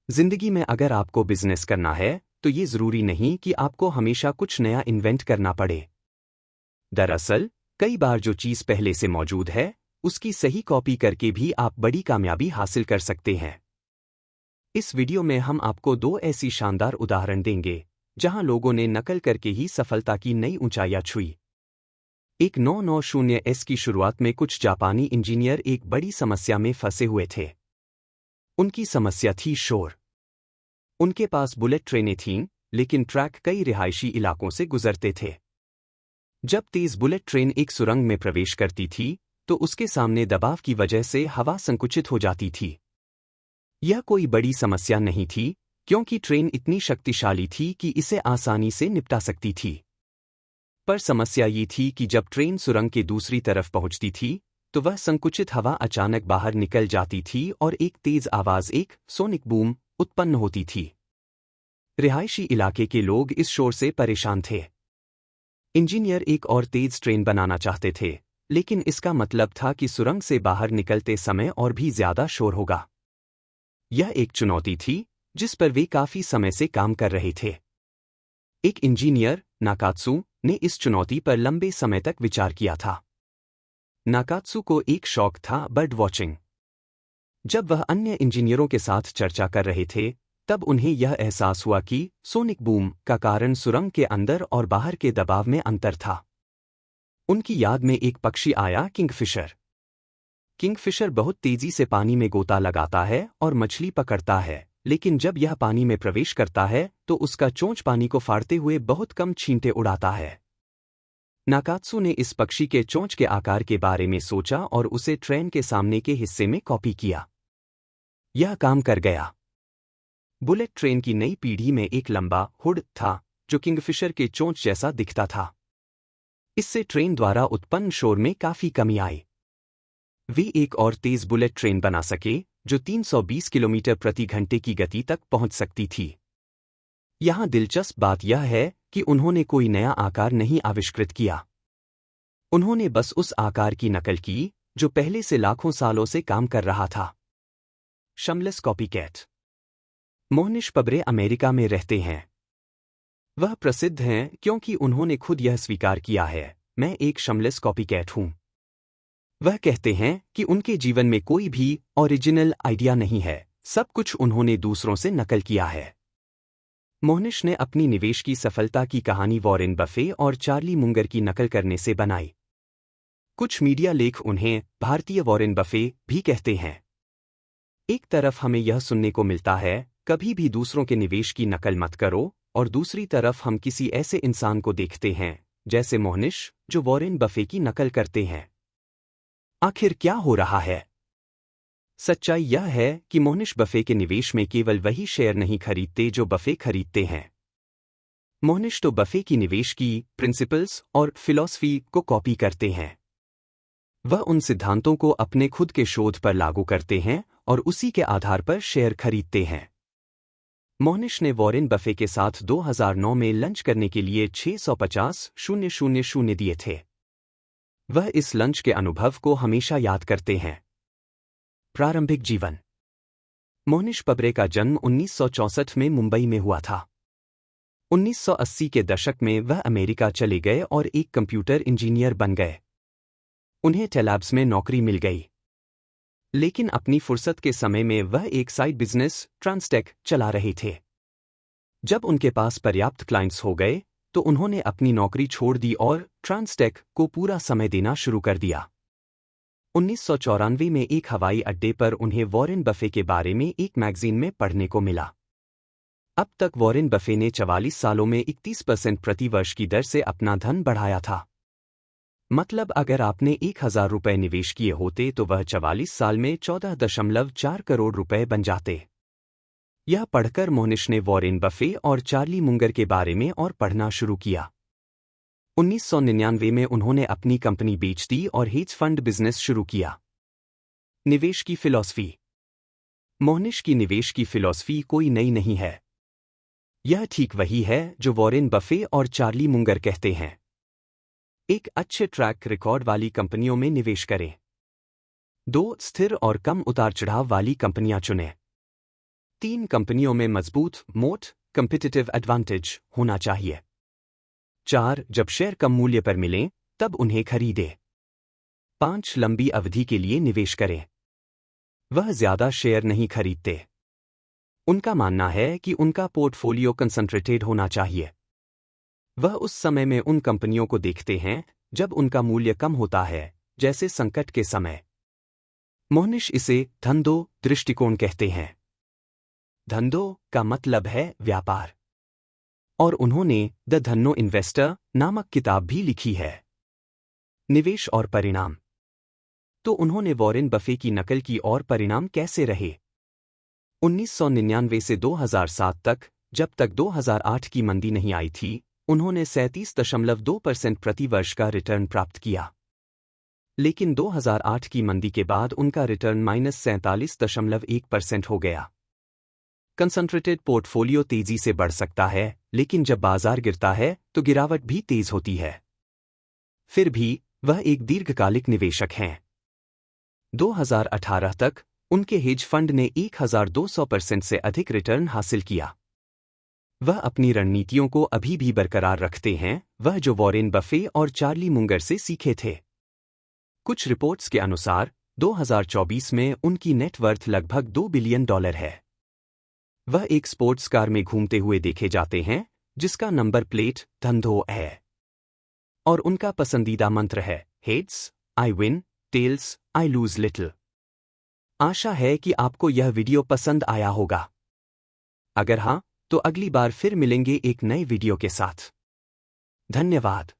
जिंदगी में अगर आपको बिजनेस करना है तो ये जरूरी नहीं कि आपको हमेशा कुछ नया इन्वेंट करना पड़े। दरअसल कई बार जो चीज़ पहले से मौजूद है उसकी सही कॉपी करके भी आप बड़ी कामयाबी हासिल कर सकते हैं। इस वीडियो में हम आपको दो ऐसी शानदार उदाहरण देंगे जहां लोगों ने नकल करके ही सफलता की नई ऊंचाइयां छुई। एक 990S की शुरुआत में कुछ जापानी इंजीनियर एक बड़ी समस्या में फंसे हुए थे। उनकी समस्या थी शोर। उनके पास बुलेट ट्रेनें थीं, लेकिन ट्रैक कई रिहायशी इलाकों से गुजरते थे। जब तेज बुलेट ट्रेन एक सुरंग में प्रवेश करती थी तो उसके सामने दबाव की वजह से हवा संकुचित हो जाती थी। यह कोई बड़ी समस्या नहीं थी, क्योंकि ट्रेन इतनी शक्तिशाली थी कि इसे आसानी से निपटा सकती थी। पर समस्या ये थी कि जब ट्रेन सुरंग के दूसरी तरफ पहुंचती थी तो वह संकुचित हवा अचानक बाहर निकल जाती थी और एक तेज आवाज, एक सोनिक बूम, उत्पन्न होती थी। रिहायशी इलाके के लोग इस शोर से परेशान थे। इंजीनियर एक और तेज ट्रेन बनाना चाहते थे, लेकिन इसका मतलब था कि सुरंग से बाहर निकलते समय और भी ज्यादा शोर होगा। यह एक चुनौती थी जिस पर वे काफी समय से काम कर रहे थे। एक इंजीनियर, नाकात्सु, ने इस चुनौती पर लंबे समय तक विचार किया था। नाकात्सु को एक शौक था, बर्ड वॉचिंग। जब वह अन्य इंजीनियरों के साथ चर्चा कर रहे थे तब उन्हें यह एहसास हुआ कि सोनिक बूम का कारण सुरंग के अंदर और बाहर के दबाव में अंतर था। उनकी याद में एक पक्षी आया, किंगफिशर। किंगफिशर बहुत तेजी से पानी में गोता लगाता है और मछली पकड़ता है, लेकिन जब यह पानी में प्रवेश करता है तो उसका चोंच पानी को फाड़ते हुए बहुत कम छींटे उड़ाता है। नाकात्सु ने इस पक्षी के चोंच के आकार के बारे में सोचा और उसे ट्रेन के सामने के हिस्से में कॉपी किया। यह काम कर गया। बुलेट ट्रेन की नई पीढ़ी में एक लंबा हुड था जो किंगफिशर के चोंच जैसा दिखता था। इससे ट्रेन द्वारा उत्पन्न शोर में काफी कमी आई। वे एक और तेज बुलेट ट्रेन बना सके जो 320 किलोमीटर प्रति घंटे की गति तक पहुंच सकती थी। यहां दिलचस्प बात यह है कि उन्होंने कोई नया आकार नहीं आविष्कृत किया। उन्होंने बस उस आकार की नकल की जो पहले से लाखों सालों से काम कर रहा था। शमलेस कॉपीकैट। मोहनिश पब्रे अमेरिका में रहते हैं। वह प्रसिद्ध हैं क्योंकि उन्होंने खुद यह स्वीकार किया है, मैं एक शमलेस कॉपीकैट हूं। वह कहते हैं कि उनके जीवन में कोई भी ओरिजिनल आइडिया नहीं है, सब कुछ उन्होंने दूसरों से नकल किया है। मोहनिश ने अपनी निवेश की सफलता की कहानी वॉरेन बफे और चार्ली मुंगर की नकल करने से बनाई। कुछ मीडिया लेख उन्हें भारतीय वॉरेन बफे भी कहते हैं। एक तरफ हमें यह सुनने को मिलता है, कभी भी दूसरों के निवेश की नकल मत करो, और दूसरी तरफ हम किसी ऐसे इंसान को देखते हैं जैसे मोहनिश जो वॉरेन बफे की नकल करते हैं। आखिर क्या हो रहा है? सच्चाई यह है कि मोहनिश बफे के निवेश में केवल वही शेयर नहीं खरीदते जो बफे खरीदते हैं। मोहनिश तो बफे की निवेश की प्रिंसिपल्स और फिलॉसफी को कॉपी करते हैं। वह उन सिद्धांतों को अपने खुद के शोध पर लागू करते हैं और उसी के आधार पर शेयर खरीदते हैं। मोहनिश ने वॉरेन बफे के साथ 2009 में लंच करने के लिए 650,000 दिए थे। वह इस लंच के अनुभव को हमेशा याद करते हैं। प्रारंभिक जीवन। मोहनिश पब्रे का जन्म 1964 में मुंबई में हुआ था। 1980 के दशक में वह अमेरिका चले गए और एक कंप्यूटर इंजीनियर बन गए। उन्हें टेलैब्स में नौकरी मिल गई, लेकिन अपनी फुर्सत के समय में वह एक साइड बिजनेस ट्रांसटेक चला रहे थे। जब उनके पास पर्याप्त क्लाइंट्स हो गए तो उन्होंने अपनी नौकरी छोड़ दी और ट्रांसटेक को पूरा समय देना शुरू कर दिया। 1994 में एक हवाई अड्डे पर उन्हें वॉरेन बफे के बारे में एक मैगजीन में पढ़ने को मिला। अब तक वॉरेन बफे ने 44 सालों में 31% प्रति वर्ष की दर से अपना धन बढ़ाया था। मतलब अगर आपने 1,000 रुपये निवेश किए होते तो वह 44 साल में 14.4 करोड़ रुपए बन जाते। यह पढ़कर मोहनिश ने वॉरेन बफे और चार्ली मुंगर के बारे में और पढ़ना शुरू किया। 1999 में उन्होंने अपनी कंपनी बेच दी और हेज फंड बिजनेस शुरू किया। निवेश की फिलॉसफी। मोहनिश की निवेश की फिलॉसफी कोई नई नहीं है। यह ठीक वही है जो वॉरेन बफे और चार्ली मुंगर कहते हैं। एक अच्छे ट्रैक रिकॉर्ड वाली कंपनियों में निवेश करें। 2 स्थिर और कम उतार चढ़ाव वाली कंपनियां चुनें। 3 कंपनियों में मजबूत मोट कम्पिटिटिव एडवांटेज होना चाहिए। 4 जब शेयर कम मूल्य पर मिलें तब उन्हें खरीदें। 5 लंबी अवधि के लिए निवेश करें। वह ज्यादा शेयर नहीं खरीदते। उनका मानना है कि उनका पोर्टफोलियो कंसंट्रेटेड होना चाहिए। वह उस समय में उन कंपनियों को देखते हैं जब उनका मूल्य कम होता है, जैसे संकट के समय। मोहनिश इसे धंधो दृष्टिकोण कहते हैं। धंधो का मतलब है व्यापार। और उन्होंने द धन्नो इन्वेस्टर नामक किताब भी लिखी है। निवेश और परिणाम। तो उन्होंने वॉरेन बफे की नकल की और परिणाम कैसे रहे? 1999 से 2007 तक, जब तक 2008 की मंदी नहीं आई थी, उन्होंने 37.2% प्रति वर्ष का रिटर्न प्राप्त किया। लेकिन 2008 की मंदी के बाद उनका रिटर्न -47.1% हो गया। कंसंट्रेटेड पोर्टफोलियो तेजी से बढ़ सकता है, लेकिन जब बाजार गिरता है तो गिरावट भी तेज होती है। फिर भी वह एक दीर्घकालिक निवेशक हैं। 2018 तक उनके हेज फंड ने 1200% से अधिक रिटर्न हासिल किया। वह अपनी रणनीतियों को अभी भी बरकरार रखते हैं, वह जो वॉरेन बफे और चार्ली मुंगर से सीखे थे। कुछ रिपोर्ट्स के अनुसार 2024 में उनकी नेटवर्थ लगभग $2 बिलियन है। वह एक स्पोर्ट्स कार में घूमते हुए देखे जाते हैं जिसका नंबर प्लेट धंधो है। और उनका पसंदीदा मंत्र है heads I win, tails I lose little. आशा है कि आपको यह वीडियो पसंद आया होगा। अगर हाँ, तो अगली बार फिर मिलेंगे एक नए वीडियो के साथ। धन्यवाद।